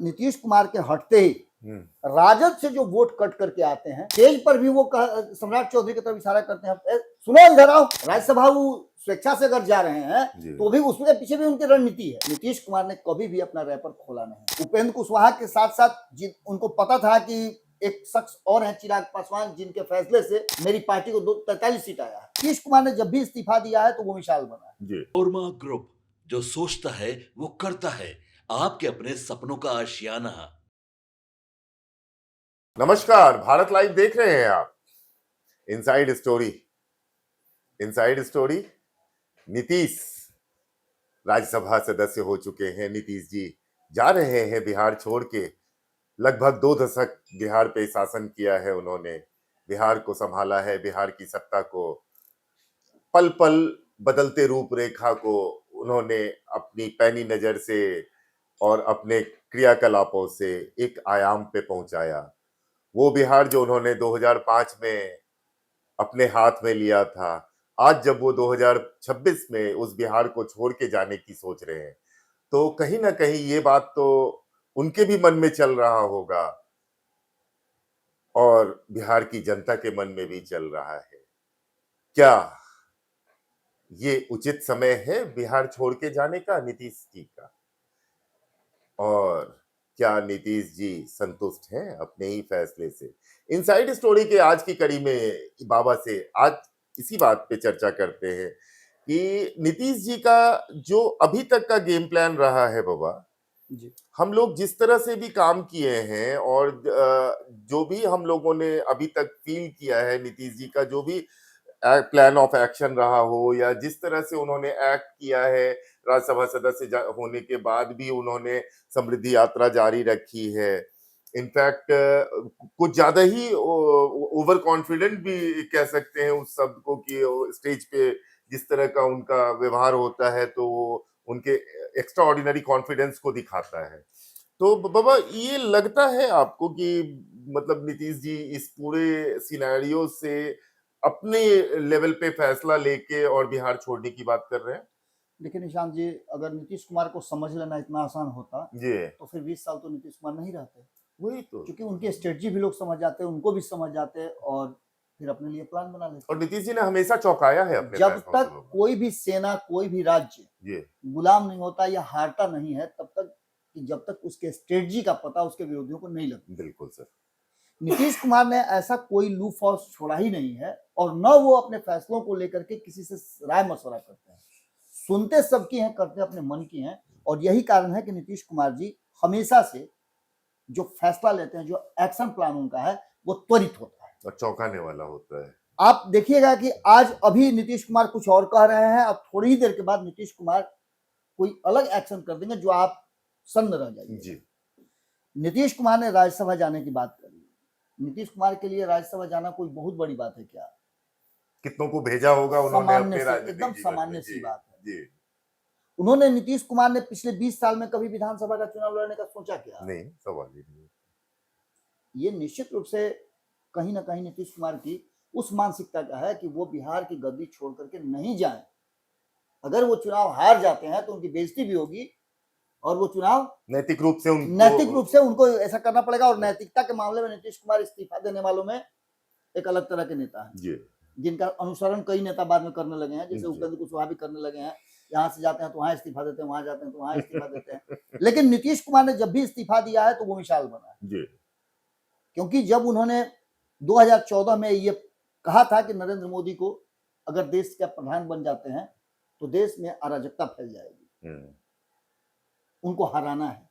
नीतीश कुमार के हटते ही राजद से जो वोट कट करके आते हैं, स्टेज पर भी वो सम्राट चौधरी की तरफ इशारा करते हैं, सुनो इधर आओ। राज्यसभा वो स्वेच्छा से अगर जा रहे हैं तो भी उसके पीछे भी उनकी रणनीति है। नीतीश कुमार ने कभी भी अपना रैपर खोला नहीं। उपेंद्र कुशवाहा के साथ साथ उनको पता था कि एक शख्स और है चिराग पासवान, जिनके फैसले से मेरी पार्टी को 43 सीट आया है। नीतीश कुमार ने जब भी इस्तीफा दिया है तो वो मिसाल बना है। ओरमा ग्रुप, जो सोचता है वो करता है। आपके अपने सपनों का आशियाना। नमस्कार, भारत लाइव देख रहे हैं आप। Inside story. नीतीश राज्यसभा सदस्य हो चुके हैं। नीतीश जी जा रहे हैं बिहार छोड़ के। लगभग 2 दशक बिहार पे शासन किया है उन्होंने, बिहार को संभाला है, बिहार की सत्ता को, पल पल बदलते रूपरेखा को उन्होंने अपनी पैनी नजर से और अपने क्रियाकलापों से एक आयाम पे पहुंचाया। वो बिहार जो उन्होंने 2005 में अपने हाथ में लिया था, आज जब वो 2026 में उस बिहार को छोड़ के जाने की सोच रहे हैं, तो कहीं ना कहीं ये बात तो उनके भी मन में चल रहा होगा और बिहार की जनता के मन में भी चल रहा है। क्या ये उचित समय है बिहार छोड़ के जाने का नीतीश जी का? और क्या नीतीश जी संतुष्ट हैं अपने ही फैसले से? इनसाइड स्टोरी के आज की कड़ी में बाबा से आज इसी बात पे चर्चा करते हैं कि नीतीश जी का जो अभी तक का गेम प्लान रहा है बाबा जी। हम लोग जिस तरह से भी काम किए हैं और जो भी हम लोगों ने अभी तक फील किया है, नीतीश जी का जो भी प्लान ऑफ एक्शन रहा हो या जिस तरह से उन्होंने एक्ट किया है, राज्यसभा सदस्य होने के बाद भी उन्होंने समृद्धि यात्रा जारी रखी है। इनफैक्ट कुछ ज्यादा ही ओवर कॉन्फिडेंट भी कह सकते हैं उस शब्द को कि स्टेज पे जिस तरह का उनका व्यवहार होता है तो वो उनके एक्स्ट्रा ऑर्डिनरी कॉन्फिडेंस को दिखाता है। तो बाबा ये लगता है आपको कि मतलब नीतीश जी इस पूरे सिनेरियो से अपने लेवल पे फैसला लेके और बिहार छोड़ने की बात कर रहे हैं? देखिए निशांत जी, अगर नीतीश कुमार को समझ लेना इतना आसान होता तो फिर 20 साल तो नीतीश कुमार नहीं रहते। वही तो, क्योंकि उनकी स्ट्रेटजी भी लोग समझ जाते, उनको भी समझ जाते और फिर अपने लिए प्लान बना लेते। और नीतीश जी ने हमेशा चौंकाया है अपने जब फैसलों तक से। कोई भी सेना, कोई भी राज्य गुलाम नहीं होता या हारता नहीं है, तब तक कि जब तक उसके स्ट्रेटजी का पता उसके विरोधियों को नहीं लगता। बिल्कुल सर। नीतीश कुमार ने ऐसा कोई लूप हॉल छोड़ा ही नहीं है और न वो अपने फैसलों को लेकर के किसी से राय मशवरा करते हैं। सुनते सबकी हैं, करते अपने मन की हैं। और यही कारण है कि नीतीश कुमार जी हमेशा से जो फैसला लेते हैं, जो एक्शन प्लान उनका है, वो त्वरित होता है और चौंकाने वाला होता है। आप देखिएगा कि आज अभी नीतीश कुमार कुछ और कह रहे हैं, अब थोड़ी ही देर के बाद नीतीश कुमार कोई अलग एक्शन कर देंगे जो आप सन्न रह जाएंगे। नीतीश कुमार ने राज्यसभा जाने की बात करी। नीतीश कुमार के लिए राज्यसभा जाना कोई बहुत बड़ी बात है क्या? कितनों को भेजा होगा उन्होंने अपने राजनीतिक एकदम सामान्य सी बात है। जी। उन्होंने, नीतीश कुमार ने पिछले 20 साल में कभी विधानसभा का चुनाव लड़ने का सोचा क्या? नहीं, सवाल ही नहीं। ये निश्चित रूप से कहीं ना कहीं नीतीश कुमार की उस मानसिकता का है कि वो बिहार की गद्दी छोड़ करके नहीं जाएं। अगर वो चुनाव हार जाते हैं तो उनकी बेइज्जती भी होगी और वो चुनाव नैतिक रूप से उनको ऐसा करना पड़ेगा। और नैतिकता के मामले में नीतीश कुमार इस्तीफा देने वालों में एक अलग तरह के नेता हैं, जिनका अनुसरण कई नेता बाद में करने लगे हैं, जैसे उपेंद्र कुशवाहा भी करने लगे हैं। यहाँ से जाते हैं तो वहां इस्तीफा देते हैं, वहां जाते हैं तो वहां इस्तीफा देते हैं। लेकिन नीतीश कुमार ने जब भी इस्तीफा दिया है तो वो मिसाल बना है। क्योंकि जब उन्होंने 2014 में ये कहा था कि नरेंद्र मोदी को अगर देश का प्रधान बन जाते हैं तो देश में अराजकता फैल जाएगी, उनको हराना है।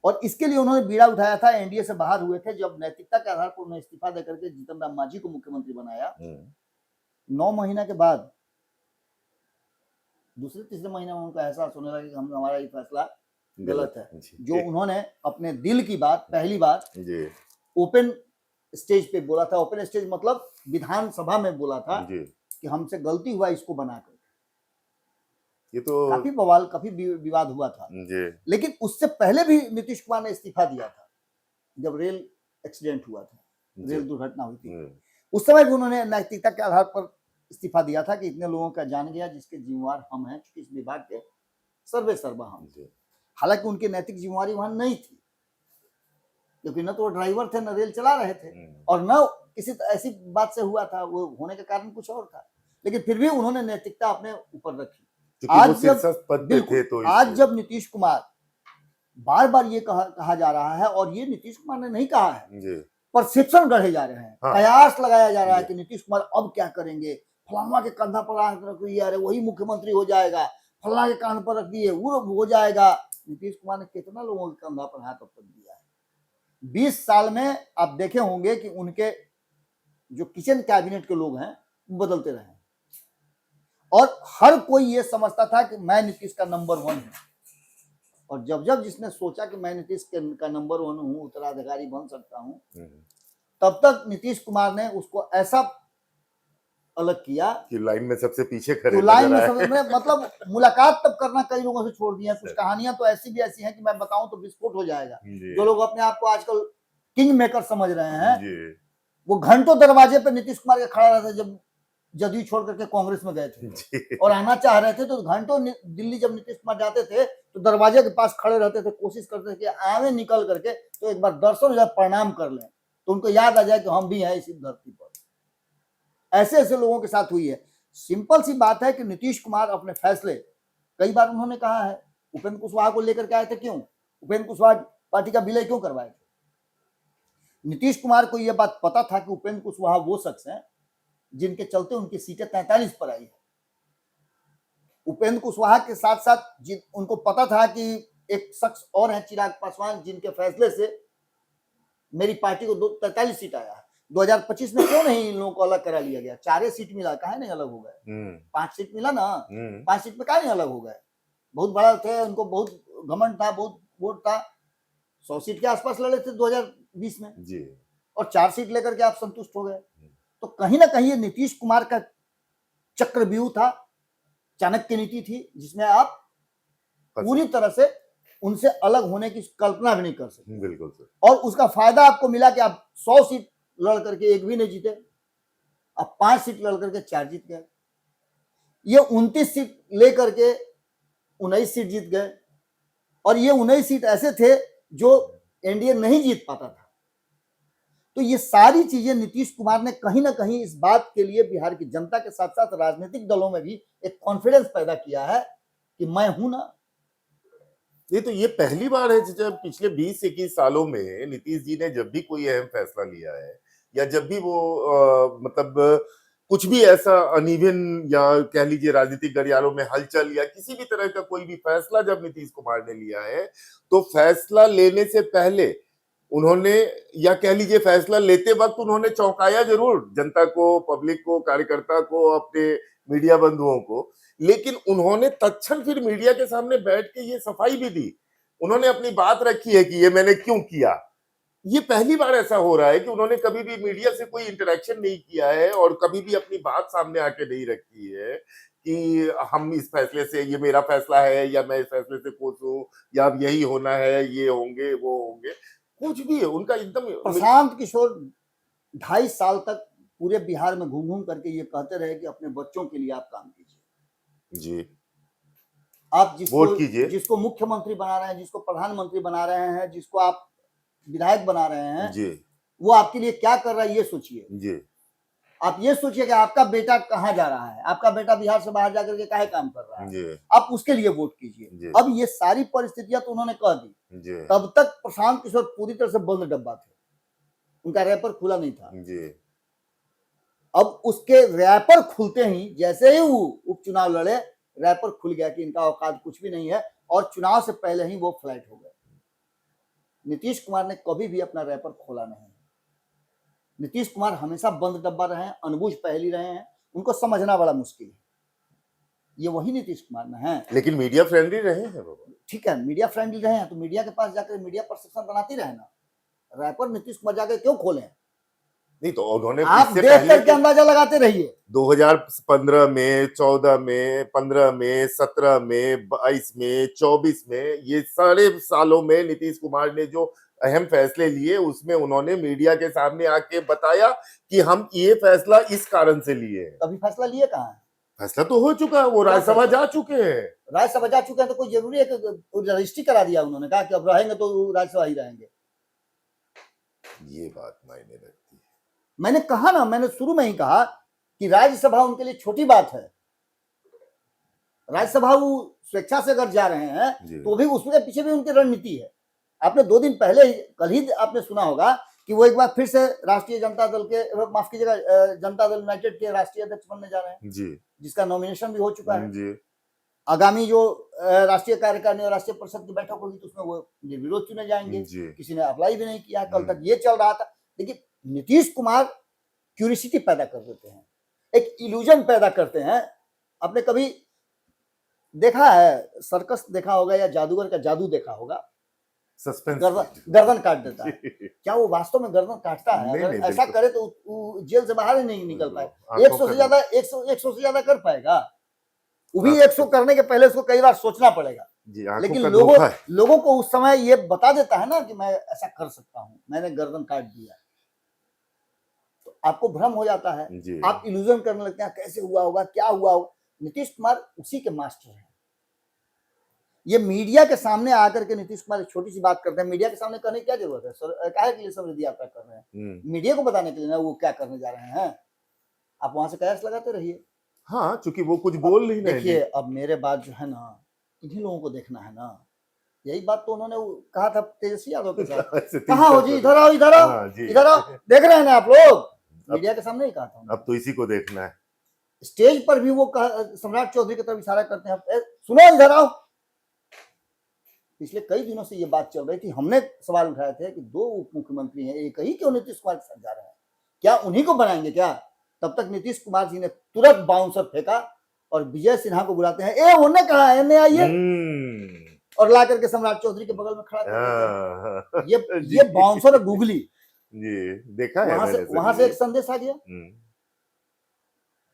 और इसके लिए उन्होंने बीड़ा उठाया था। एनडीए से बाहर हुए थे, जब नैतिकता के आधार पर उन्हें इस्तीफा देकर के जीतन राम मांझी को मुख्यमंत्री बनाया। 9 महीने के बाद दूसरे तीसरे महीने में उनका एहसास होने लगा कि हमारा ये फैसला गलत है। जो उन्होंने अपने दिल की बात पहली बार ओपन स्टेज पे बोला था। ओपन स्टेज मतलब विधानसभा में बोला था कि हमसे गलती हुआ, इसको बनाकर। ये तो काफी बवाल, काफी विवाद हुआ था। लेकिन उससे पहले भी नीतीश कुमार ने इस्तीफा दिया था जब रेल एक्सीडेंट हुआ था, रेल दुर्घटना हुई थी। उस समय भी उन्होंने नैतिकता के आधार पर इस्तीफा दिया था कि इतने लोगों का जान गया जिसके जिम्मेवार हम हैं, क्योंकि इस विभाग के सर्वे सर्वा हम थे। हालांकि उनकी नैतिक जिम्मेवारी वहां नहीं थी, क्योंकि न तो वो ड्राइवर थे, न रेल चला रहे थे, और न किसी ऐसी बात से हुआ था, वो होने का कारण कुछ और था, लेकिन फिर भी उन्होंने नैतिकता अपने ऊपर रखी। क्योंकि वो शीर्षस्थ पद पे थे, तो आज इसलिए। जब नीतीश कुमार, बार बार ये कहा जा रहा है, और ये नीतीश कुमार ने नहीं कहा है, जी, परसेप्शन गढ़े जा रहे हैं, हाँ। कयास लगाया जा रहा है कि नीतीश कुमार अब क्या करेंगे, फलाना के कंधा पर हाथ रख दिए, अरे वही मुख्यमंत्री हो जाएगा, फलाना के कान पर रख दिए वो हो जाएगा। नीतीश कुमार ने कितना लोगों के कंधा पर हाथ रख दिया है। 20 साल में आप देखे होंगे कि उनके जो किचन कैबिनेट के लोग हैं बदलते रहे, और हर कोई ये समझता था कि मैं नीतीश का नंबर 1 हूं, और जब जब जिसने सोचा कि मैं नीतीश का नंबर 1 हूं, उत्तराधिकारी बन सकता हूं, तब तक नीतीश कुमार ने उसको ऐसा अलग किया कि लाइन में सबसे पीछे खड़े लाइन में नजर आए। मतलब मुलाकात तब करना कई लोगों से छोड़ दिया। कुछ कहानियां तो ऐसी भी ऐसी हैं कि मैं बताऊं तो विस्फोट हो जाएगा। जी, जो लोग अपने आप को आजकल किंग मेकर समझ रहे हैं, जी, वो घंटों दरवाजे पे नीतीश कुमार के खड़ा रहता, जब जदयू छोड़ करके कांग्रेस में गए थे जी, और आना चाह रहे थे, तो घंटों दिल्ली जब नीतीश कुमार जाते थे तो दरवाजे के पास खड़े रहते थे, कोशिश करते थे कि आवे निकल करके तो एक बार दर्शन या प्रणाम कर लें, तो उनको याद आ जाए कि हम भी हैं इसी धरती पर। ऐसे ऐसे लोगों के साथ हुई है। सिंपल सी बात है कि नीतीश कुमार अपने फैसले, कई बार उन्होंने कहा है, उपेंद्र कुशवाहा को लेकर के आए थे, क्यों उपेंद्र कुशवाहा पार्टी का विलय क्यों करवाए थे? नीतीश कुमार को यह बात पता था कि उपेंद्र कुशवाहा वो शख्स हैं जिनके चलते उनकी सीटें 43 पर आई है। उपेंद्र कुशवाहा के साथ साथ उनको पता था कि एक शख्स और है, चिराग पासवान, जिनके फैसले से मेरी पार्टी को 43 सीट आया है। 2025 में क्यों नहीं इन लोगों को अलग करा लिया गया? 4 सीट मिला, काहे नहीं अलग हो गए? 5 सीट मिला ना, 5 सीट में काहे नहीं अलग हो गए? बहुत बड़ा थे, उनको बहुत घमंड था, बहुत वोट था, 100 सीट के आसपास लड़े थे 2020 में जी, और 4 सीट लेकर के आप संतुष्ट हो गए। तो कहीं ना कहीं ये नीतीश कुमार का चक्रव्यूह था, चाणक्य नीति थी, जिसमें आप पूरी तरह से उनसे अलग होने की कल्पना भी नहीं कर सकते। बिल्कुल सर। और उसका फायदा आपको मिला कि आप 100 सीट लड़ करके एक भी नहीं जीते, अब 5 सीट लड़ करके 4 जीत गए। ये 29 सीट लेकर के 19 सीट जीत गए, और ये 19 सीट ऐसे थे जो एनडीए नहीं जीत पाता था। तो ये सारी चीजें नीतीश कुमार ने कहीं ना कहीं इस बात के लिए बिहार की जनता के साथ साथ राजनीतिक दलों में भी एक कॉन्फिडेंस पैदा किया है कि मैं हूं ना। ये तो ये पहली बार है जब पिछले 20-21 सालों में नीतीश जी ने जब भी कोई अहम फैसला लिया है, या जब भी वो मतलब कुछ भी ऐसा अनइवन या कह लीजिए राजनीतिक गलियारों में हलचल या किसी भी तरह का कोई भी फैसला जब नीतीश कुमार ने लिया है, तो फैसला लेने से पहले उन्होंने, या कह लीजिए फैसला लेते वक्त उन्होंने चौंकाया जरूर जनता को, पब्लिक को, कार्यकर्ता को, अपने मीडिया बंधुओं को, लेकिन उन्होंने तत्क्षण फिर मीडिया के सामने बैठ के ये सफाई भी दी। उन्होंने अपनी बात रखी है कि ये मैंने क्यों किया। ये पहली बार ऐसा हो रहा है कि उन्होंने कभी भी मीडिया से कोई इंटरेक्शन नहीं किया है और कभी भी अपनी बात सामने आके नहीं रखी है कि हम इस फैसले से, ये मेरा फैसला है या मैं इस फैसले से खुश हूं, या अब यही होना है, ये होंगे वो होंगे, कुछ भी है उनका एकदम। प्रशांत किशोर 2.5 साल तक पूरे बिहार में घूम घूम करके ये कहते रहे कि अपने बच्चों के लिए आप काम कीजिए जी, आप वोट कीजिए, जिसको मुख्यमंत्री बना रहे हैं, जिसको प्रधानमंत्री बना रहे हैं, जिसको आप विधायक बना रहे हैं, जी, वो आपके लिए क्या कर रहा है ये सोचिए। जी, आप ये सोचिए कि आपका बेटा कहाँ जा रहा है, आपका बेटा बिहार से बाहर जाकर के काहे काम कर रहा है, जी, आप उसके लिए वोट कीजिए। जी, अब ये सारी परिस्थितियां तो उन्होंने कह दी। जी, तब तक प्रशांत किशोर पूरी तरह से बंद डब्बा थे, उनका रैपर खुला नहीं था। जी, अब उसके रैपर खुलते ही, जैसे ही वो उपचुनाव लड़े, रैपर खुल गया कि इनका औकात कुछ भी नहीं है, और चुनाव से पहले ही वो फ्लैट हो गए। नीतीश कुमार ने कभी भी अपना रैपर खोला नहीं। नीतीश कुमार हमेशा बंद डब्बा रहे हैं, अनबुझ पहली रहे हैं, उनको समझना बड़ा मुश्किल है। ये वही नीतीश कुमार में है। लेकिन मीडिया फ्रेंडली रहे हैं बाबा। ठीक है, मीडिया फ्रेंडली रहे हैं तो मीडिया के पास जाकर मीडिया परसेप्शन बनाती रहे ना। रैपर नीतीश कुमार जाकर क्यों खोले? नहीं तो उन्होंने आप इससे देख पहले करके अंदाजा लगाते रहिए। 2015 में, 14 में, 15 में, 17 में, 22 में, 24 में, ये सारे सालों में नीतीश कुमार ने जो अहम फैसले लिए उसमें उन्होंने मीडिया के सामने आके बताया कि हम ये फैसला इस कारण से लिए हैं। कभी फैसला लिए कहाँ है? फैसला तो हो चुका है, वो राज्यसभा जा चुके हैं। राज्यसभा जा चुके हैं तो कोई जरूरी है कि रजिस्ट्री करा दिया उन्होंने, कहा कि अब रहेंगे तो राज्यसभा ही रहेंगे। ये बात मायने रखती है। मैंने कहा ना, मैंने शुरू में ही कहा कि राज्यसभा उनके लिए छोटी बात है। राज्यसभा वो स्वेच्छा से अगर जा रहे हैं तो भी उसके पीछे भी उनकी रणनीति है। आपने 2 दिन पहले कल ही आपने सुना होगा कि वो एक बार फिर से राष्ट्रीय जनता दल के, माफ कीजिएगा, जनता दल यूनाइटेड के राष्ट्रीय अध्यक्ष बनने जा रहे हैं जी, जिसका नॉमिनेशन भी हो चुका है जी, आगामी जो राष्ट्रीय कार्यकारिणी और राष्ट्रीय परिषद की बैठक होगी तो उसमें वो निर्विरोध चुने जाएंगे। जी, किसी ने अप्लाई भी नहीं किया, कल तक ये चल रहा था। देखिए, नीतीश कुमार क्यूरियोसिटी पैदा कर देते हैं, एक इल्यूजन पैदा करते हैं। आपने कभी देखा है, सर्कस देखा होगा या जादूगर का जादू देखा होगा, सस्पेंस गर्दन काट देता है। क्या वो वास्तव में गर्दन काटता है? नहीं, अगर नहीं, ऐसा बिल्कुल। करे तो वो जेल से बाहर ही नहीं निकल पाए। आंखों 100 से का ज्यादा 100 से ज्यादा कर पाएगा? वो भी आंखों 100 करने के पहले उसको कई बार सोचना पड़ेगा। जी, आंखों लेकिन का धोखा है। लोगों को उस समय ये बता देता है ना कि मैं ऐसा कर सकता हूं, मैंने गर्दन काट दिया, तो आपको भ्रम हो जाता है, जी, आप इल्यूजन करने लगते हैं कैसे हुआ होगा, क्या हुआ होगा। नीतीश कुमार उसी के मास्टर हैं। ये मीडिया के सामने आकर के नीतीश कुमार एक छोटी सी बात करते हैं, मीडिया के सामने करने की क्या जरूरत है? काहे के लिए समृद्धि यात्रा कर रहे हैं? मीडिया को बताने के लिए ना वो क्या करने जा रहे हैं। आप वहां से कयास लगाते रहिए। हाँ, चूंकि वो कुछ बोल नहीं रहे। देखिए, अब मेरे बात जो है ना, इन्हीं लोगों को देखना है ना। यही बात तो उन्होंने कहा था तेजस्वी यादव के साथ। ऐसे कहाँ हो जी? इधर आओ, इधर आओ, हाँ, जी। इधर आओ। देख रहे हैं ना आप लोग, मीडिया के सामने ही कहा था उन्होंने। अब तो इसी को देखना है। स्टेज पर भी वो सम्राट चौधरी की तरफ इशारा करते हैं, सुनो इधर आओ। पिछले कई दिनों से ये बात चल रही थी, हमने सवाल उठाए थे कि 2 उप मुख्यमंत्री हैं, एक ही क्यों नीतीश कुमार के साथ जा रहे हैं? क्या उन्हीं को बनाएंगे क्या? तब तक नीतीश कुमार जी ने तुरंत बाउंसर फेंका और विजय सिन्हा को बुलाते हैं, ए होने कहा है, ने आइए, और ला करके सम्राट चौधरी के बगल में खड़ा कर देते हैं। ये बाउंसर गूगली जी, देखा है मैंने। वहां से एक संदेश आ गया।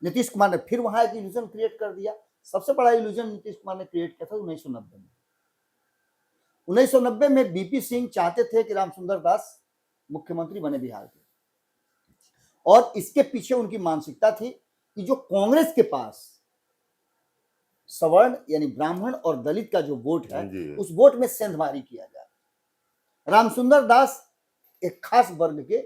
नीतीश कुमार ने फिर वहां एक इल्यूजन क्रिएट कर दिया। सबसे बड़ा इल्यूजन नीतीश कुमार ने क्रिएट किया था 1990 में। 1990 में बीपी सिंह चाहते थे कि रामसुंदर दास मुख्यमंत्री बने बिहार के, और इसके पीछे उनकी मानसिकता थी कि जो कांग्रेस के पास सवर्ण यानी ब्राह्मण और दलित का जो वोट है, उस वोट में सेंधमारी किया जाए। रामसुंदर दास एक खास वर्ग के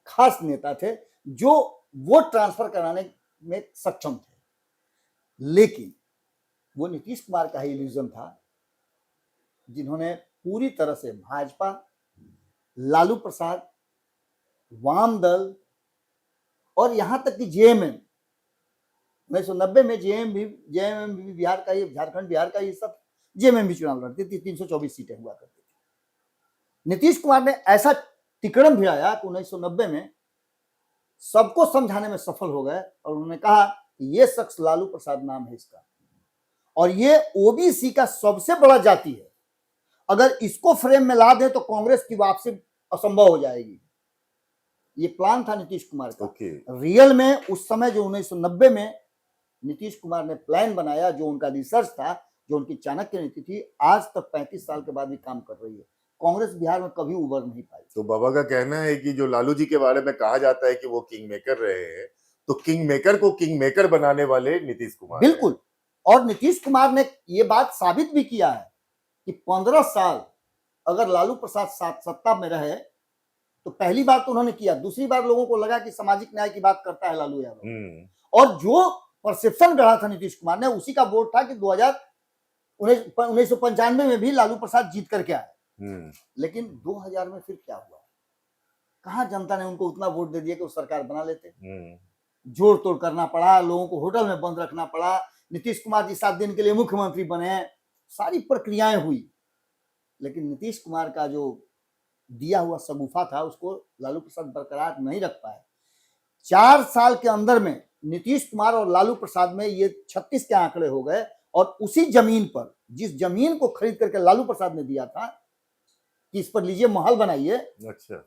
खास नेता थे जो वोट ट्रांसफर कराने में सक्षम थे, लेकिन वो नीतीश कुमार का ही इल्यूजन था जिन्होंने पूरी तरह से भाजपा, लालू प्रसाद, वाम दल और यहां तक कि जेएमएम, 1990 में जेएमएम भी बिहार का ही, झारखंड बिहार का ही सब, जेएमएम भी चुनाव लड़ती थी, 324 सीटें हुआ करती थी। नीतीश कुमार ने ऐसा तिकड़म भिड़ाया कि 1990 में सबको समझाने में सफल हो गए और उन्होंने कहा कि ये शख्स लालू प्रसाद नाम है इसका, और ये ओबीसी का सबसे बड़ा जाति है, अगर इसको फ्रेम में ला दें तो कांग्रेस की वापसी असंभव हो जाएगी। ये प्लान था नीतीश कुमार का। रियल में उस समय जो 1990 में नीतीश कुमार ने प्लान बनाया, जो उनका रिसर्च था, जो उनकी चाणक्य नीति थी, आज तक 35 साल के बाद भी काम कर रही है। कांग्रेस बिहार में कभी उबर नहीं पाई। तो बाबा का कहना है कि जो लालू जी के बारे में कहा जाता है कि वो किंग मेकर रहे हैं, तो किंग मेकर को किंग मेकर बनाने वाले नीतीश कुमार। बिल्कुल, और नीतीश कुमार ने ये बात साबित भी किया है कि 15 साल अगर लालू प्रसाद सत्ता में रहे तो पहली बार तो उन्होंने किया, दूसरी बार लोगों को लगा कि सामाजिक न्याय की बात करता है लालू यादव, और जो परसेप्शन गढ़ा था नीतीश कुमार ने, उसी का वोट था कि 1995 में भी लालू प्रसाद जीत करके आए। लेकिन 2000 में फिर क्या हुआ? कहां जनता ने उनको उतना वोट दे दिया कि वो सरकार बना लेते। जोड़ तोड़ करना पड़ा, लोगों को होटल में बंद रखना पड़ा, नीतीश कुमार जी 7 दिन के लिए मुख्यमंत्री बने, सारी प्रक्रियाएं हुई, लेकिन नीतीश कुमार का जो दिया हुआ शगुफा था उसको लालू प्रसाद बरकरार नहीं रख पाए। 4 साल के अंदर में नीतीश कुमार और लालू प्रसाद में ये 36 के आंकड़े हो गए, और उसी जमीन पर, जिस जमीन को खरीद करके लालू प्रसाद ने दिया था कि इस पर लीजिए महल बनाइए, अच्छा,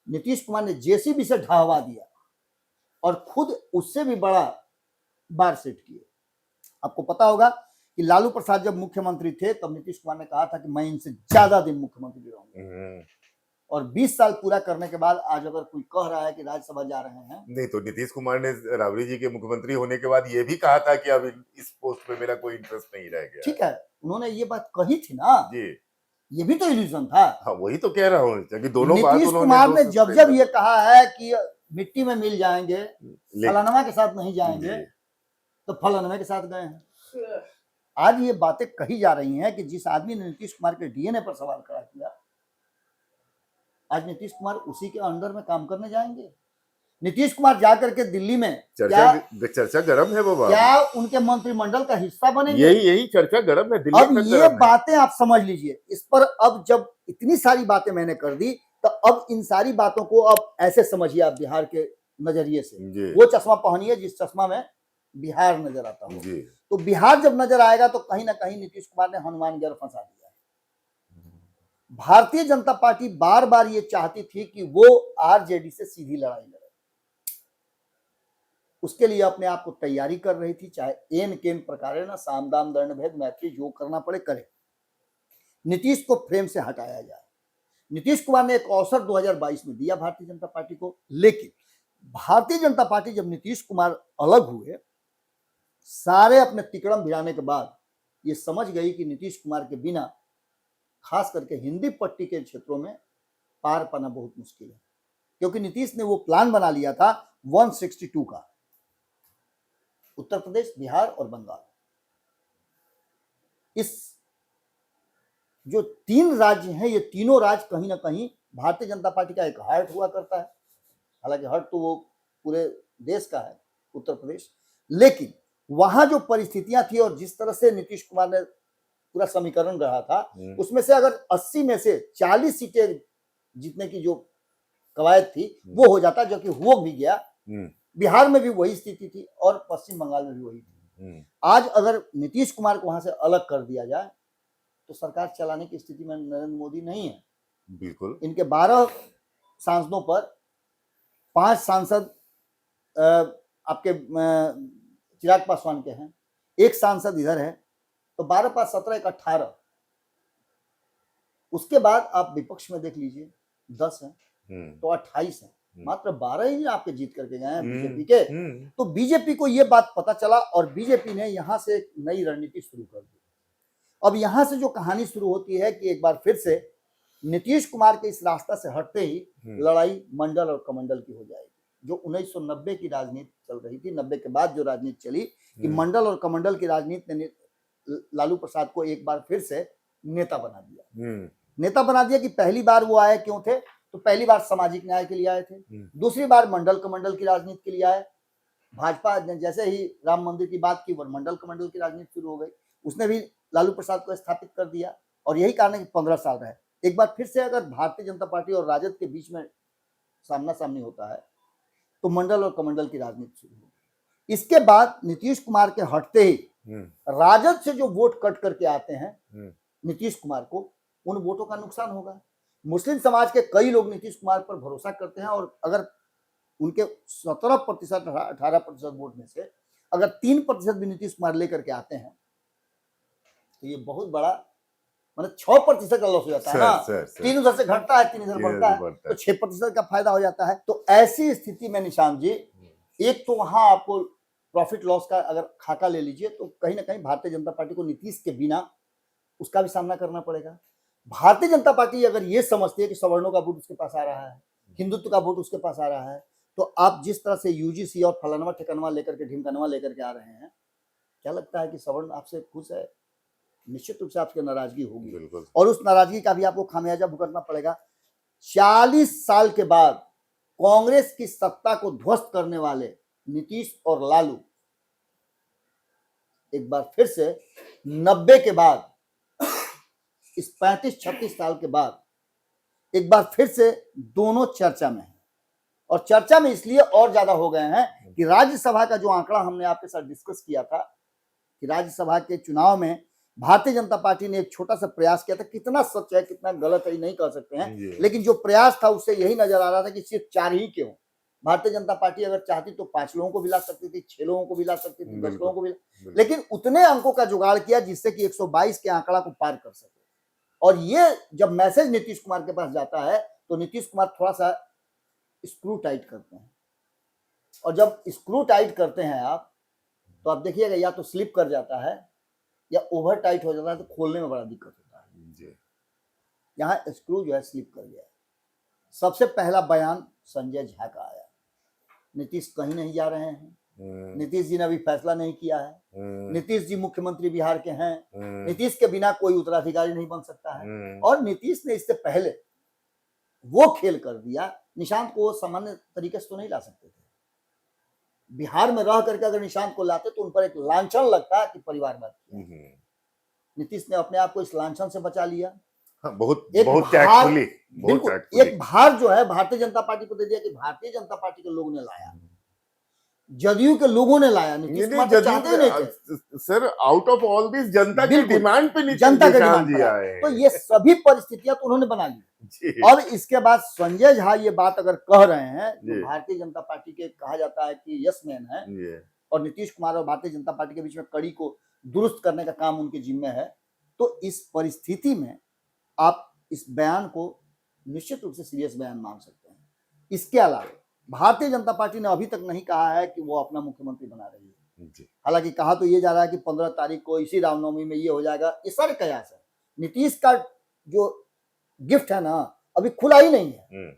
नीतीश कुमार ने जेसीबी से ढहवा दिया और खुद उससे भी बड़ा बार सेट किए। आपको पता होगा कि लालू प्रसाद जब मुख्यमंत्री थे तब नीतीश कुमार ने कहा था कि मैं इनसे ज्यादा दिन मुख्यमंत्री रहूंगा, और 20 साल पूरा करने के बाद आज अगर कोई कह रहा है कि राज्यसभा जा रहे हैं, नहीं, तो नीतीश कुमार ने राबड़ी जी के मुख्यमंत्री होने के बाद ये भी कहा था कि अब इस पोस्ट पे मेरा कोई इंटरेस्ट नहीं रह गया। ठीक है, उन्होंने ये बात कही थी ना जी, ये भी तो इल्यूजन था। हाँ, वही तो कह रहा हूँ कि दोनों बात नीतीश उन्होंने कुमार दो ने से जब पहले जब ये कहा है कि मिट्टी में मिल जाएंगे, ले- फलानमा के साथ नहीं जाएंगे, जी, तो फलानमा के साथ गए हैं। आज ये बातें कही जा रही हैं कि जिस आदमी ने नीतीश कुमार के डीएनए पर सवाल खड़ा किया, आज नीतीश कुमार उसी के अंडर में काम करने जाएंगे। नीतीश कुमार जाकर के दिल्ली में चर्चा गर्म है बाबा। क्या उनके मंत्रिमंडल का हिस्सा बनेंगे? यही चर्चा गर्म है, दिल्ली अब तक ये गर्म है। बातें आप समझ लीजिए। इस पर अब जब इतनी सारी बातें मैंने कर दी, तो अब इन सारी बातों को अब ऐसे समझिए आप बिहार के नजरिए से। वो चश्मा पहनिए जिस चश्मा में बिहार नजर आता हो। तो बिहार जब नजर आएगा तो कहीं ना कहीं नीतीश कुमार ने हनुमान गिर फंसा दिया। भारतीय जनता पार्टी बार बार ये चाहती थी कि वो आरजेडी से सीधी लड़ाई लड़े, उसके लिए अपने आप को तैयारी कर रही थी, चाहे एन केन प्रकारे ना साम दाम दंड भेद मैत्री जो करना पड़े करे, नीतीश को फ्रेम से हटाया जाए। नीतीश कुमार ने एक अवसर 2022 में दिया भारतीय जनता पार्टी को, लेकिन भारतीय जनता पार्टी जब नीतीश कुमार अलग हुए, सारे अपने तिकड़म भिड़ाने के बाद ये समझ गई कि नीतीश कुमार के बिना खास करके हिंदी पट्टी के क्षेत्रों में पार पाना बहुत मुश्किल है, क्योंकि नीतीश ने वो प्लान बना लिया था 162 का, उत्तर प्रदेश, बिहार और बंगाल। इस जो 3 राज्य हैं, ये तीनों राज्य कहीं ना कहीं भारतीय जनता पार्टी का एक हार्ट हुआ करता है। हालांकि हार्ट तो वो पूरे देश का है, उत्तर प्रदेश, लेकिन वहां जो परिस्थितियां थी और जिस तरह से नीतीश कुमार ने पूरा समीकरण रहा था, उसमें से अगर 80 में से 40 सीटें जीतने की जो कवायद थी वो हो जाता, जो कि हो भी गया। बिहार में भी वही स्थिति थी और पश्चिम बंगाल में भी वही थी। आज अगर नीतीश कुमार को वहां से अलग कर दिया जाए तो सरकार चलाने की स्थिति में नरेंद्र मोदी नहीं है। बिल्कुल। इनके 12 सांसदों पर 5 सांसद आपके चिराग पासवान के हैं, 1 सांसद इधर है, तो 12 5 17 1 18। उसके बाद आप विपक्ष में देख लीजिए 10 हैं, तो 28 हैं, मात्र 12 ही आपके जीत करके गए हैं बीजेपी के। तो बीजेपी को ये बात पता चला और बीजेपी ने यहां से एक नई रणनीति शुरू कर दी। अब यहां से जो कहानी शुरू होती है कि एक बार फिर से नीतीश कुमार के इस रास्ता से हटते ही लड़ाई मंडल और कमंडल की हो जाएगी, जो 1990 की राजनीति चल रही थी। 90 के बाद जो राजनीति चली कि मंडल और कमंडल की राजनीति ने लालू प्रसाद को एक बार फिर से नेता बना दिया। नेता बना दिया कि पहली बार वो आए क्यों थे, तो पहली बार सामाजिक न्याय के लिए आए थे, दूसरी बार मंडल कमंडल की राजनीति के लिए आए। भाजपा ने जैसे ही राम मंदिर की बात की, वो मंडल कमंडल की राजनीति शुरू हो गई, उसने भी लालू प्रसाद को स्थापित कर दिया। और यही कारण है कि 15 साल रहे। एक बार फिर से अगर भारतीय जनता पार्टी और राजद के बीच में सामना सामनी होता है तो मंडल और कमंडल की राजनीति शुरू होगी। इसके बाद नीतीश कुमार के हटते ही राजद से जो वोट कट करके आते हैं नीतीश कुमार को, उन वोटों का नुकसान होगा। मुस्लिम समाज के कई लोग नीतीश कुमार पर भरोसा करते हैं और अगर उनके 17% 18% वोट में से अगर 3% भी नीतीश कुमार लेकर के आते हैं तो ये बहुत बड़ा, मतलब 6% का लॉस हो जाता है ना। 3 उधर से घटता है, 3 इधर बढ़ता है, तो 6% का फायदा हो जाता है। तो ऐसी स्थिति में निशांत जी, एक तो वहां आपको प्रॉफिट लॉस का अगर खाका ले लीजिए तो कहीं ना कहीं भारतीय जनता पार्टी को नीतीश के बिना उसका भी सामना करना पड़ेगा। भारतीय जनता पार्टी अगर ये समझती है कि सवर्णों का वोट उसके पास आ रहा है, हिंदुत्व का वोट उसके पास आ रहा है, तो आप जिस तरह से यूजीसी और फलानवा ठिकानवा लेकर के ढिमकानवा लेकर के आ रहे हैं, क्या लगता है कि सवर्ण आपसे खुश है? निश्चित रूप से आपकी नाराजगी होगी और उस नाराजगी का भी आपको खामियाजा भुगतना पड़ेगा। 40 साल के बाद कांग्रेस की सत्ता को ध्वस्त करने वाले नीतीश और लालू एक बार फिर से 90 के बाद, इस 35-36 साल के बाद एक बार फिर से दोनों चर्चा में हैं। और चर्चा में इसलिए और ज्यादा हो गए हैं कि राज्यसभा का जो आंकड़ा हमने आपके साथ डिस्कस किया था कि राज्यसभा के चुनाव में भारतीय जनता पार्टी ने एक छोटा सा प्रयास किया था, कितना सच है कितना गलत है नहीं कह सकते हैं, लेकिन जो प्रयास था उससे यही नजर आ रहा था कि सिर्फ 4 ही क्यों, भारतीय जनता पार्टी अगर चाहती तो 5 लोगों को भी ला सकती थी, 6 लोगों को भी ला सकती थी, 10 लोगों को भी, लेकिन उतने अंकों का जुगाड़ किया जिससे कि 122 के आंकड़ा को पार कर सके। और ये जब मैसेज नीतीश कुमार के पास जाता है तो नीतीश कुमार थोड़ा सा स्क्रू टाइट करते हैं, और जब स्क्रू टाइट करते हैं आप तो आप देखिएगा या तो स्लिप कर जाता है या ओवर टाइट हो जाता है, तो खोलने में बड़ा दिक्कत होता है। यहाँ स्क्रू जो है स्लिप कर गया। सबसे पहला बयान संजय झा का आया, नीतीश कहीं नहीं जा रहे हैं, नीतीश जी ने अभी फैसला नहीं किया है, नीतीश जी मुख्यमंत्री बिहार के हैं, नीतीश के बिना कोई उत्तराधिकारी नहीं बन सकता है। और नीतीश ने इससे पहले वो खेल कर दिया, निशांत को सामान्य तरीके से तो नहीं ला सकते थे। बिहार में रह करके अगर निशांत को लाते तो उन पर एक लांछन लगता कि परिवारवाद किया। नीतीश ने अपने आप को इस लांछन से बचा लिया। बहुत एक बहुत भार, टैक्टफुली, बिल्कुल एक भार जो है भारतीय जनता पार्टी को दे दिया कि भारतीय जनता पार्टी के लोग ने लाया, जदयू के लोगों ने लाया। नीतीश कुमार तो चाहते ही नहीं थे। Sir, out of all this जनता की डिमांड पे जनता के डिमांड जी आए। तो ये सभी परिस्थितियां तो उन्होंने बना ली। और इसके बाद संजय झा ये बात अगर कह रहे हैं, जो भारतीय जनता पार्टी के कहा जाता है कि यस मैन है, और नीतीश कुमार और भारतीय जनता पार्टी के बीच में कड़ी को दुरुस्त करने का काम उनके जिम्मे है, तो इस परिस्थिति में आप इस बयान को निश्चित रूप से सीरियस बयान मान सकते हैं। इसके अलावा भारतीय जनता पार्टी ने अभी तक नहीं कहा है कि वो अपना मुख्यमंत्री बना रही है। हालांकि कहा तो ये जा रहा है कि 15 तारीख को इसी रामनवमी में ये हो जाएगा। ये सारे कयास है। नीतीश का जो गिफ्ट है ना, अभी खुला ही नहीं है।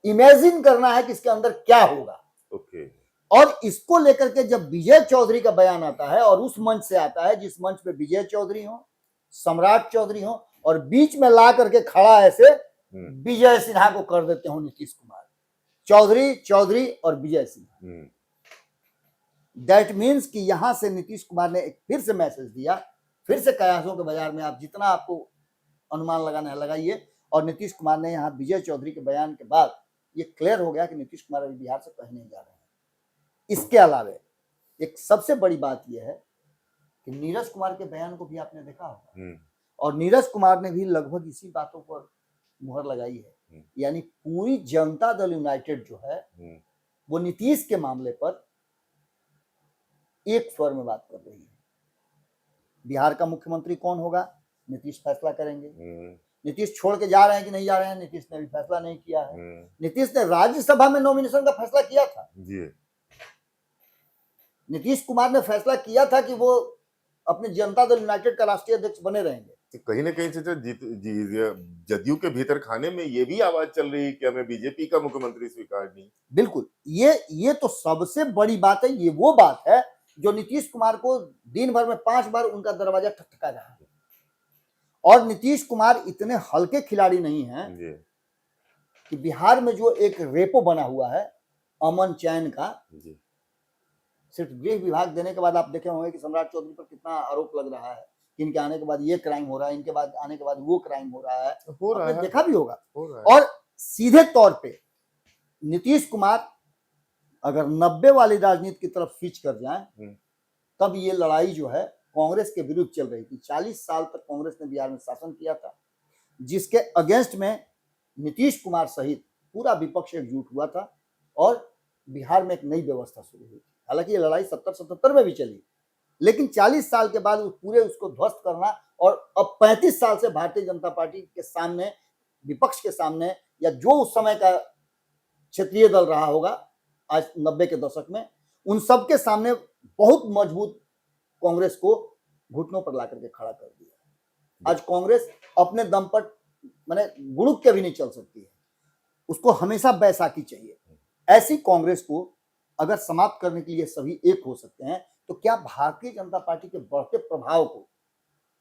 इमेजिन करना है कि इसके अंदर क्या होगा। और इसको लेकर के जब विजय चौधरी का बयान आता है, और उस मंच से आता है जिस मंच पे विजय चौधरी हो, सम्राट चौधरी हो, और बीच में ला करके खड़ा ऐसे विजय सिन्हा को कर देते हो नीतीश कुमार, चौधरी और विजय सिन्हा। दैट मीन्स कि यहां से नीतीश कुमार ने एक फिर से मैसेज दिया, फिर से कयासों के बाजार में आप जितना आपको अनुमान लगाना है लगाइए। और नीतीश कुमार ने यहाँ विजय चौधरी के बयान के बाद ये क्लियर हो गया कि नीतीश कुमार अभी बिहार से कहीं नहीं जा रहे हैं। इसके अलावा एक सबसे बड़ी बात यह है कि नीरज कुमार के बयान को भी आपने देखा होगा, और नीरज कुमार ने भी लगभग इसी बातों पर मुहर लगाई है। यानी पूरी जनता दल यूनाइटेड जो है वो नीतीश के मामले पर एक स्वर में बात कर रही है। बिहार का मुख्यमंत्री कौन होगा, नीतीश फैसला करेंगे। नीतीश छोड़ के जा रहे हैं कि नहीं जा रहे हैं, नीतीश ने भी फैसला नहीं किया है। नीतीश ने राज्यसभा में नॉमिनेशन का फैसला किया था। नीतीश कुमार ने फैसला किया था कि वो अपने जनता दल यूनाइटेड का राष्ट्रीय अध्यक्ष बने रहेंगे। कहीं ना कहीं से जदयू के भीतर खाने में ये भी आवाज चल रही है कि हमें बीजेपी का मुख्यमंत्री स्वीकार नहीं। बिल्कुल, ये तो सबसे बड़ी बात है। ये वो बात है जो नीतीश कुमार को दिन भर में 5 बार उनका दरवाजा ठकठका रहा है। और नीतीश कुमार इतने हल्के खिलाड़ी नहीं हैं कि बिहार में जो एक रेपो बना हुआ है अमन चैन का, सिर्फ गृह विभाग देने के बाद आप देखे होंगे कि सम्राट चौधरी पर कितना आरोप लग रहा है कि इनके आने के बाद ये क्राइम हो रहा है, इनके बाद आने के बाद वो क्राइम हो रहा है, देखा भी होगा। और सीधे तौर पे नीतीश कुमार अगर 90 वाली राजनीति की तरफ स्विच कर जाए, तब ये लड़ाई जो है कांग्रेस के विरुद्ध चल रही थी। 40 साल तक कांग्रेस ने बिहार में शासन किया था, जिसके अगेंस्ट में नीतीश कुमार सहित पूरा विपक्ष एकजुट हुआ था और बिहार में एक नई व्यवस्था शुरू हुई। हालांकि ये लड़ाई 70-77 में भी चली, लेकिन 40 साल के बाद पूरे उसको ध्वस्त करना, और अब 35 साल से भारतीय जनता पार्टी के सामने, विपक्ष के सामने, या जो उस समय का क्षेत्रीय दल रहा होगा आज 90 के दशक में, उन सब के सामने बहुत मजबूत कांग्रेस को घुटनों पर ला करके खड़ा कर दिया। आज कांग्रेस अपने दम पर माने गुड़ुक के भी नहीं चल सकती है, उसको हमेशा बैसाखी चाहिए। ऐसी कांग्रेस को अगर समाप्त करने के लिए सभी एक हो सकते हैं, तो क्या भारतीय जनता पार्टी के बढ़ते प्रभाव को,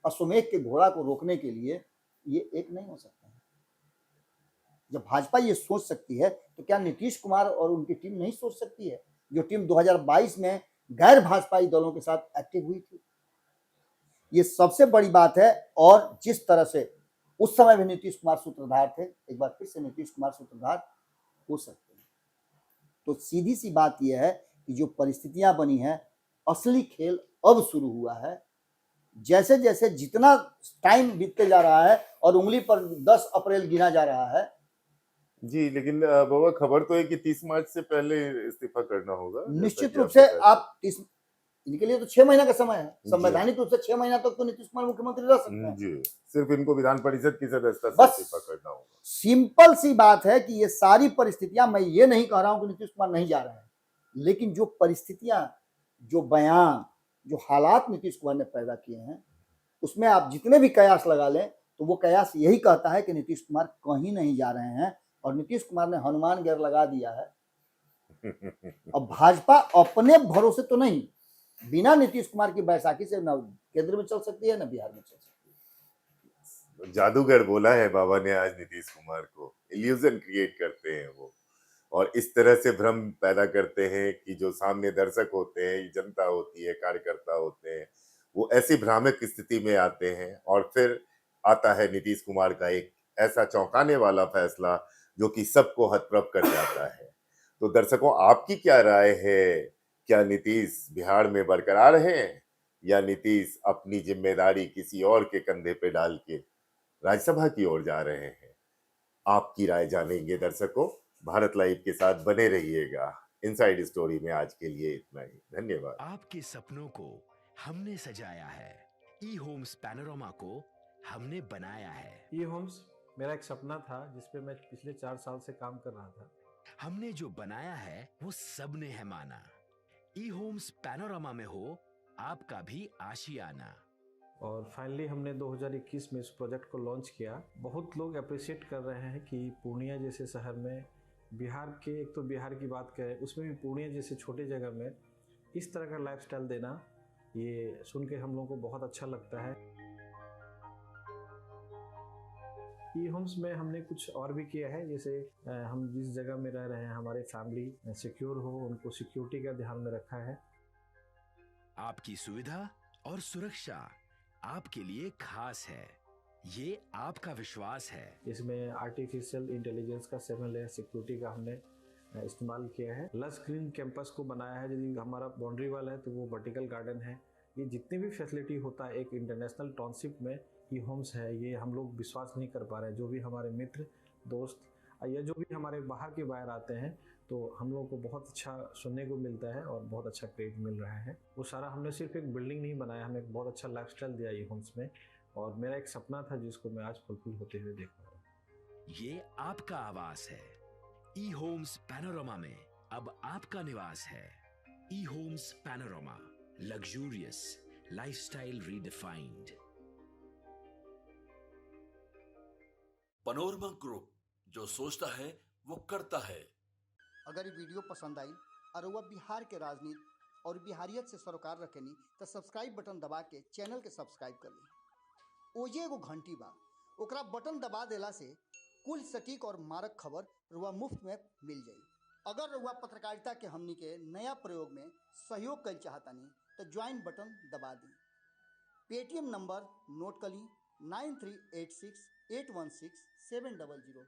अश्वमेध के घोड़ा को रोकने के लिए ये एक नहीं हो सकते हैं? जब भाजपा ये सोच सकती है, तो क्या नीतीश कुमार और उनकी टीम नहीं सोच सकती है, जो टीम 2022 में गैर भाजपाई दलों के साथ एक्टिव हुई थी? ये सबसे बड़ी बात है। और जिस तरह से उस समय भी नीतीश कुमार सूत्रधार थे, एक बार फिर से नीतीश कुमार सूत्रधार हो सकते हैं। तो सीधी सी बात यह है कि जो परिस्थितियां बनी हैं, असली खेल अब शुरू हुआ है। जैसे जैसे जितना टाइम बीतते जा रहा है और उंगली पर 10 अप्रैल गिना जा रहा है जी, लेकिन बाबा खबर तो है कि 30 मार्च से पहले इस्तीफा करना होगा। निश्चित रूप से आप इनके लिए तो 6 महीना का समय है। संवैधानिक रूप से 6 महीना तक तो नीतीश कुमार मुख्यमंत्री रह सकते हैं। जी, सिर्फ इनको विधान परिषद की सदस्यता से इस्तीफा करना होगा। सिंपल सी बात है कि ये सारी परिस्थितियां, मैं ये नहीं कह रहा हूं कि नीतीश कुमार नहीं जा रहे हैं, लेकिन जो परिस्थितियां, जो बयान, जो हालात नीतीश कुमार ने पैदा किए हैं, उसमें आप जितने भी कयास लगा लें, तो वो कयास यही कहता है कि नीतीश कुमार कहीं नहीं जा रहे हैं और नीतीश कुमार ने हनुमान गिर लगा दिया है। अब भाजपा अपने भरोसे तो नहीं, बिना नीतीश कुमार की बैसाखी से न केंद्र में चल सकती है न बिहार में चल सकती है। जादूगर बोला है बाबा ने आज नीतीश कुमार को, इल्यूजन क्रिएट करते हैं वो, और इस तरह से भ्रम पैदा करते हैं कि जो सामने दर्शक होते हैं, जनता होती है, कार्यकर्ता होते हैं, वो ऐसी भ्रामक स्थिति में आते हैं और फिर आता है नीतीश कुमार का एक ऐसा चौंकाने वाला फैसला जो कि सबको हतप्रभ कर जाता है। तो दर्शकों, आपकी क्या राय है? क्या नीतीश बिहार में बरकरार हैं या नीतीश अपनी जिम्मेदारी किसी और के कंधे पे डाल के राज्यसभा की ओर जा रहे हैं? आपकी राय जानेंगे दर्शकों। भारत लाइव के साथ बने रहिएगा। इनसाइड स्टोरी में आज के लिए इतना ही। धन्यवाद। आपके सपनों को हमने सजाया है, ई होम्स पैनोरामा को हमने बनाया है। ई होम्स मेरा एक सपना था जिसपे मैं पिछले 4 साल से काम कर रहा था। हमने जो बनाया है वो सबने है माना। ई होम्स पैनोरामा में हो आपका भी आशियाना। और फाइनली हमने 2021 में इस प्रोजेक्ट को लॉन्च किया। बहुत लोग अप्रिशिएट कर रहे हैं कि पूर्णिया जैसे शहर में, बिहार के, एक तो बिहार की बात करें उसमें भी पूर्णिया जैसे छोटे जगह में इस तरह का लाइफस्टाइल देना, ये सुन के हम लोगों को बहुत अच्छा लगता है। ई होम्स में हमने कुछ और भी किया है, जैसे हम जिस जगह में रह रहे हैं हमारे फैमिली सिक्योर हो, उनको सिक्योरिटी का ध्यान में रखा है। आपकी सुविधा और सुरक्षा आपके लिए खास है, ये आपका विश्वास है। इसमें आर्टिफिशियल इंटेलिजेंस का 7 लेयर सिक्योरिटी का हमने इस्तेमाल किया है। लस ग्रीन कैंपस को बनाया है। यदि हमारा बाउंड्री वाल है तो वो वर्टिकल गार्डन है। ये जितनी भी फैसिलिटी होता है एक इंटरनेशनल टाउनशिप में ई होम्स है, ये हम लोग विश्वास नहीं कर पा रहे हैं। जो भी हमारे मित्र दोस्त या जो भी हमारे बाहर के बाहर आते हैं तो हम लोगों को बहुत अच्छा सुनने को मिलता है और बहुत अच्छा क्रेडिट मिल रहा है। वो सारा हमने सिर्फ एक बिल्डिंग नहीं बनाया, हमें एक बहुत अच्छा लाइफस्टाइल दिया ई होम्स में, और मेरा एक सपना था जिसको मैं आज फुलफिल होते हुए देख रहा हूँ। ये आपका आवास है। ई होम्स पैनोरामा में अब आपका निवास है। ई homes Panorama, luxurious lifestyle redefined. Panorama group, जो सोचता है वो करता है। अगर ये वीडियो पसंद आई और वह बिहार के राजनीति और बिहारियत से सरोकार रखेनी तो सब्सक्राइब बटन दबा के चैनल के सब्सक्राइब कर ली। ओजे एगो घंटी बा, ओकरा बटन दबा देला से कुल सटीक और मारक खबर रुआ मुफ्त में मिल जाई। अगर रुआ पत्रकारिता के हमनी के नया प्रयोग में सहयोग कर चाहतानी तो ज्वाइन बटन दबा दी। पेटीएम नंबर नोट कर ली 9386816700।